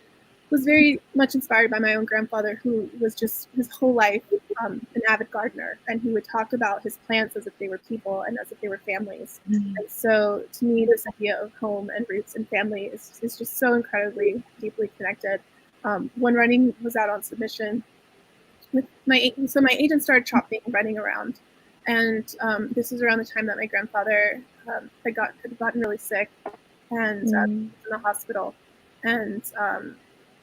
was very much inspired by my own grandfather, who was just his whole life an avid gardener, and he would talk about his plants as if they were people and as if they were families. And so to me, this idea of home and roots and family is just so incredibly deeply connected. When running was out on submission, my agent started shopping and running around. And this was around the time that my grandfather had gotten really sick and in the hospital. And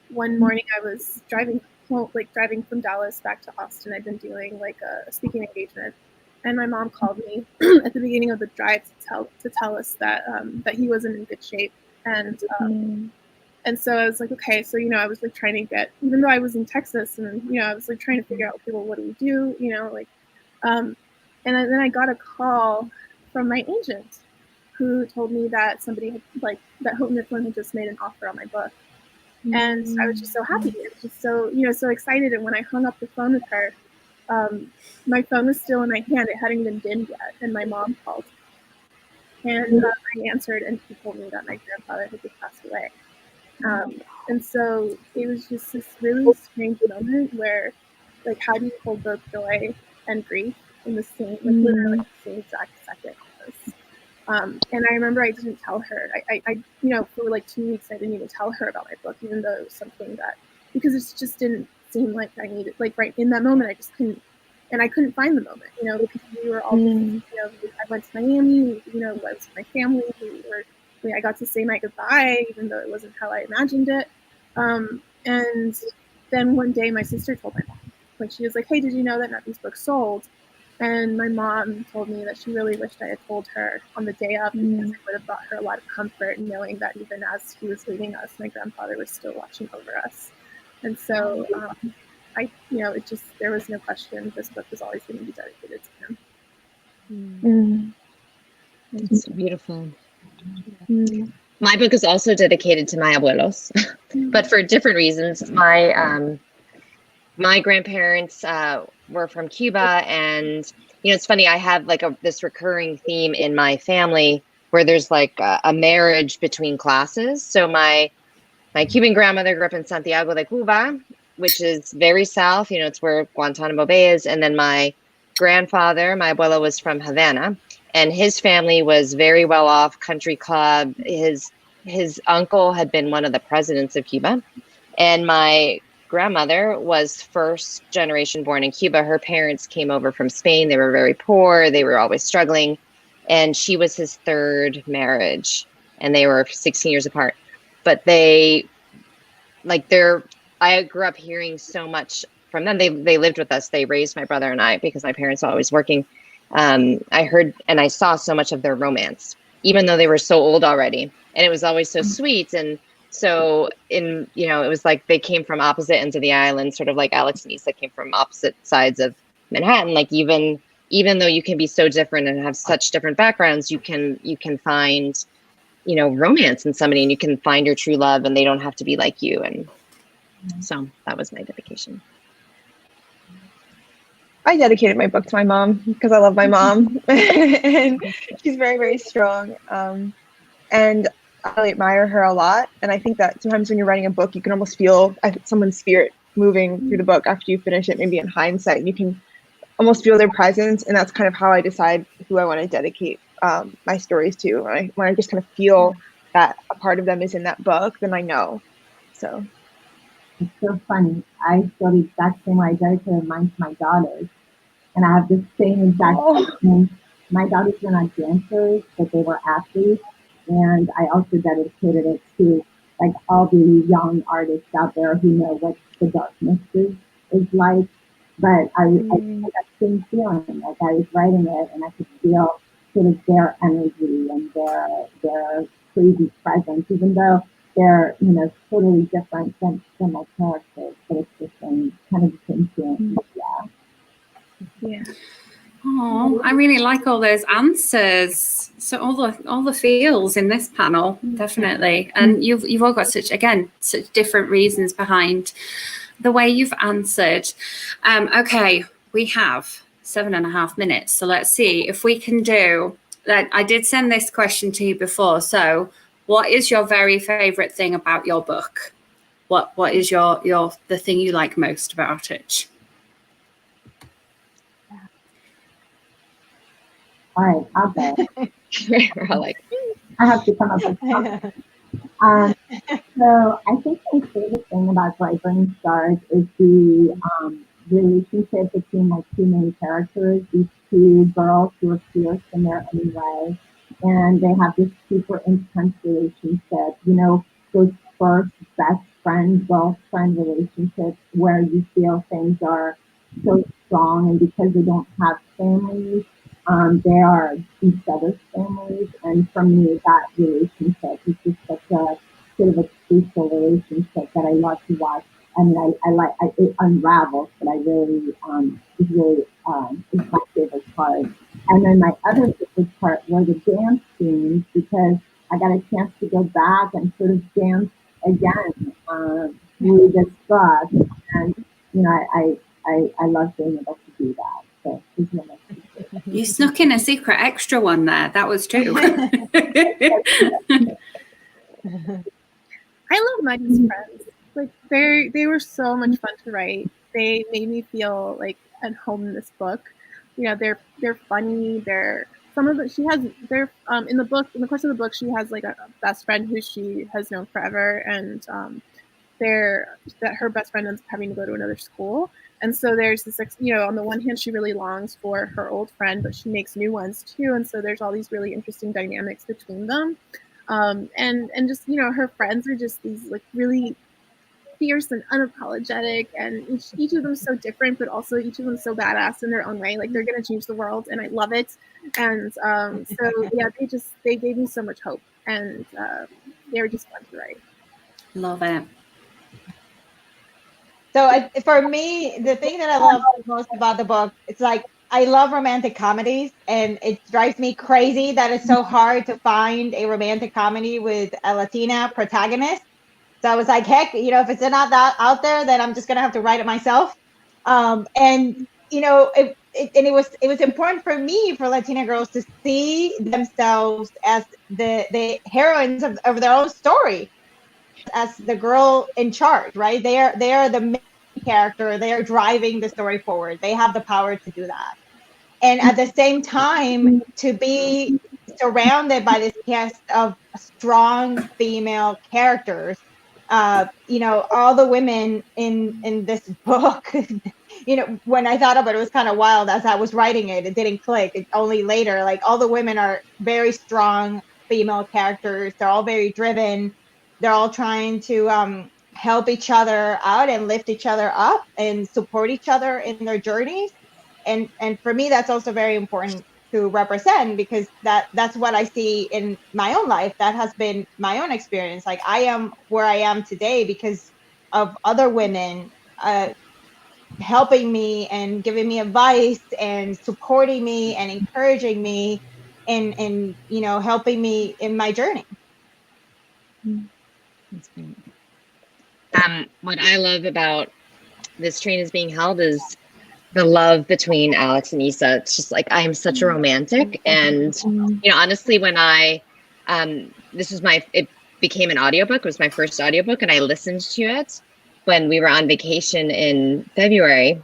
one morning I was driving home, like driving from Dallas back to Austin. I'd been doing like a speaking engagement, and my mom called me at the beginning of the drive to tell us that that he wasn't in good shape. And so I was like, okay, so I was like trying to get, even though I was in Texas, and I was like trying to figure out, okay, well, what do we do? And then I got a call from my agent, who told me that somebody had, like, that Houghton Mifflin had just made an offer on my book. And I was just so happy. I was just so, so excited. And when I hung up the phone with her, my phone was still in my hand. It hadn't even dimmed yet. And my mom called. And I answered, and she told me that my grandfather had just passed away. And so it was just this really strange moment where, like, how do you hold both joy and grief in the same, like, literally the same exact second almost. And I remember I didn't tell her. I for like 2 weeks, I didn't even tell her about my book, even though it was something that, because it just didn't seem like I needed, like, right in that moment, I just couldn't, and I couldn't find the moment, because we were all, I went to Miami, I was with my family, I got to say my goodbye, even though it wasn't how I imagined it. And then one day my sister told my mom, like, she was like, hey, did you know that Nappy's book sold? And my mom told me that she really wished I had told her on the day of, because it would have brought her a lot of comfort, knowing that even as he was leaving us, my grandfather was still watching over us. And so there was no question. This book was always going to be dedicated to him. It's so beautiful. My book is also dedicated to my abuelos, but for different reasons. My grandparents were from Cuba, and it's funny. I have like this recurring theme in my family where there's like a marriage between classes. So my Cuban grandmother grew up in Santiago de Cuba, which is very south. It's where Guantanamo Bay is, and then my grandfather, my abuelo, was from Havana, and his family was very well off, country club. His uncle had been one of the presidents of Cuba, and my grandmother was first generation born in Cuba. Her parents came over from Spain. They were very poor. They were always struggling, and she was his third marriage, and they were 16 years apart. But I grew up hearing so much from them. They lived with us. They raised my brother and I because my parents were always working. I heard and I saw so much of their romance, even though they were so old already. And it was always so sweet. And so it was like they came from opposite ends of the island, sort of like Alex and Issa came from opposite sides of Manhattan. Like even though you can be so different and have such different backgrounds, you can find, romance in somebody, and you can find your true love, and they don't have to be like you. And so that was my dedication. I dedicated my book to my mom because I love my mom, and she's very, very strong. And I really admire her a lot. And I think that sometimes when you're writing a book, you can almost feel someone's spirit moving through the book after you finish it, maybe in hindsight, and you can almost feel their presence. And that's kind of how I decide who I want to dedicate my stories to. When I just kind of feel that a part of them is in that book, then I know. So it's so funny. I feel the exact same way. I dedicated mine to my daughters. And I have the same exact thing. My daughters were not dancers, but they were athletes. And I also dedicated it to like all the young artists out there who know what the darkness is like. But I had that same feeling. Like I was writing it and I could feel sort of their energy and their crazy presence, even though they're, totally different than my characters. But it's the same, kind of the same feeling. Yeah. Oh, I really like all those answers. So all the feels in this panel, definitely. And you've all got such different reasons behind the way you've answered. Okay, we have 7.5 minutes. So let's see if we can do that. I did send this question to you before. So what is your very favorite thing about your book? What is the thing you like most about it? All right, I'll go. We're all like, I have to come up with something. So I think my favorite thing about Bright Burning Stars is the relationship between my two main characters, these two girls who are fierce in their own way. And they have this super intense relationship, those first best friend, girlfriend relationships where you feel things are so strong, and because they don't have families, they are each other's families. And for me, that relationship is just such a sort of a crucial relationship that I love to watch. I mean, it unravels, but is my favorite part. And then my other favorite part were the dance scenes, because I got a chance to go back and sort of dance again through this book. And, I love being able to do that. So you snuck in a secret extra one there. That was two. I love Maggie's friends. Like they were so much fun to write. They made me feel like at home in this book. They're funny. In the course of the book, she has like a best friend who she has known forever, and her best friend ends up having to go to another school. And so there's this, on the one hand, she really longs for her old friend, but she makes new ones too. And so there's all these really interesting dynamics between them. And just, her friends are just these like really fierce and unapologetic, and each of them so different, but also each of them so badass in their own way. Like they're going to change the world, and I love it. And so yeah, they gave me so much hope, and they were just fun to write. Love it. So for me, the thing that I love most about the book, it's like I love romantic comedies, and it drives me crazy that it's so hard to find a romantic comedy with a Latina protagonist. So I was like, heck, if it's not that out there, then I'm just gonna have to write it myself. And it was important for me, for Latina girls, to see themselves as the heroines of their own story, as the girl in charge, right? They are the main character. They are driving the story forward. They have the power to do that. And at the same time, to be surrounded by this cast of strong female characters, all the women in this book, when I thought about it was kind of wild as I was writing it. It didn't click. It only later, like, all the women are very strong female characters. They're all very driven. They're all trying to help each other out and lift each other up and support each other in their journeys. And for me, that's also very important to represent, because that's what I see in my own life. That has been my own experience. Like, I am where I am today because of other women helping me and giving me advice and supporting me and encouraging me and helping me in my journey. That's great. What I love about This Train Is Being Held is the love between Alex and Issa. It's just like, I am such a romantic. And, honestly, when it became an audiobook. It was my first audiobook, and I listened to it when we were on vacation in February.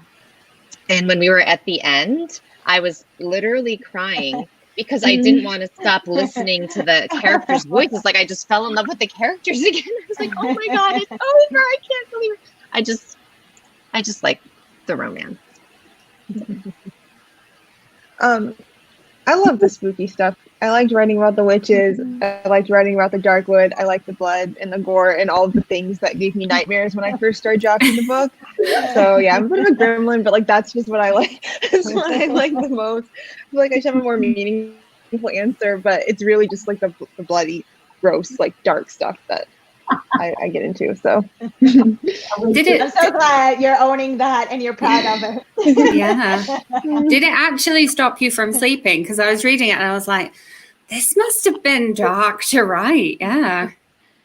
And when we were at the end, I was literally crying because I didn't want to stop listening to the characters' voices. Like, I just fell in love with the characters again. I was like, oh my God, it's over. I can't believe it. I just like the romance. I love the spooky stuff. I liked writing about the witches. I liked writing about the Darkwood. I liked the blood and the gore and all of the things that gave me nightmares when I first started drafting the book. So yeah, I'm a bit of a gremlin, but like, that's just what I like. That's what I like the most. I feel like I should have a more meaningful answer, but it's really just like the bloody, gross, like dark stuff that I get into. So I'm so glad you're owning that and you're proud of it. Yeah. Did it actually stop you from sleeping? Because I was reading it and I was like, this must have been dark to write. Yeah.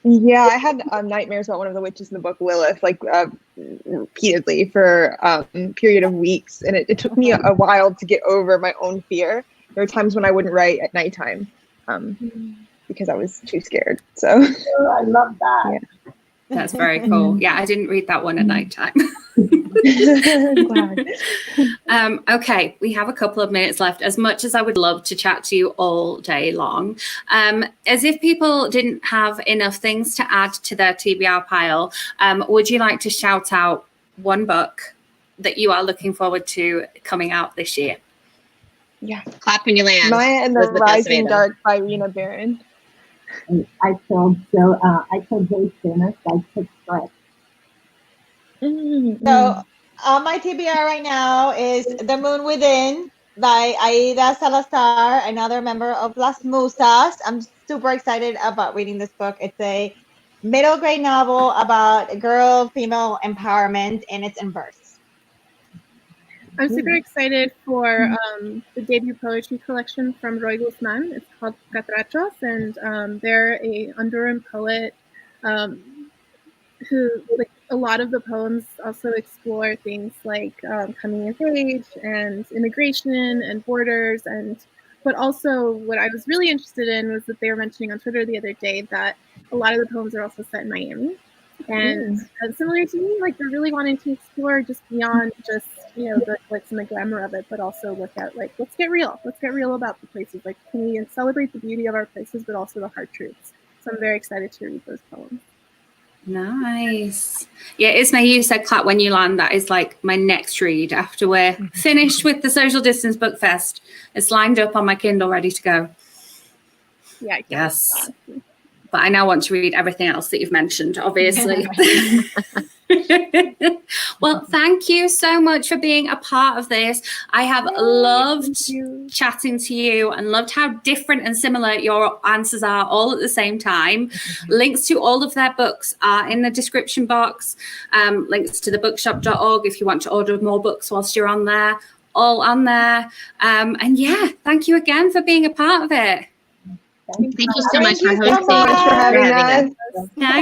Yeah, I had nightmares about one of the witches in the book, Lilith, like repeatedly for a period of weeks. And it took me a while to get over my own fear. There were times when I wouldn't write at nighttime because I was too scared. So I love that. Yeah. That's very cool. Yeah, I didn't read that one at nighttime. Okay, we have a couple of minutes left. As much as I would love to chat to you all day long, as if people didn't have enough things to add to their TBR pile, would you like to shout out one book that you are looking forward to coming out this year? Yeah. Clap when you land. Maya and the Rising Dark by Rena Barron. I killed Joe Simmons. I took Stretch. So on my TBR right now is The Moon Within by Aida Salazar, another member of Las Musas. I'm super excited about reading this book. It's a middle grade novel about girl female empowerment, and it's in verse. I'm super excited for the debut poetry collection from Roy Guzman. It's called Catrachos, and they're a Honduran poet who, like, a lot of the poems also explore things like coming of age and immigration and borders, but also what I was really interested in was that they were mentioning on Twitter the other day that a lot of the poems are also set in Miami. And similar to me, like, they're really wanting to explore just beyond just, the glitz and the glamour of it, but also look at, like, let's get real about the places. Like, can we celebrate the beauty of our places, but also the hard truths? So I'm very excited to read those poems. Nice. Yeah, Ismee, you said clap when you land. That is like my next read after we're finished with the Social Distance Book Fest. It's lined up on my Kindle, ready to go. Yeah. Yes. But I now want to read everything else that you've mentioned, obviously. Well, thank you so much for being a part of this. I have loved chatting to you and loved how different and similar your answers are all at the same time. Links to all of their books are in the description box. Links to the bookshop.org if you want to order more books whilst you're on there, all on there. And yeah, thank you again for being a part of it. Thank you so much for Thank you so hosting. much for having us. Thank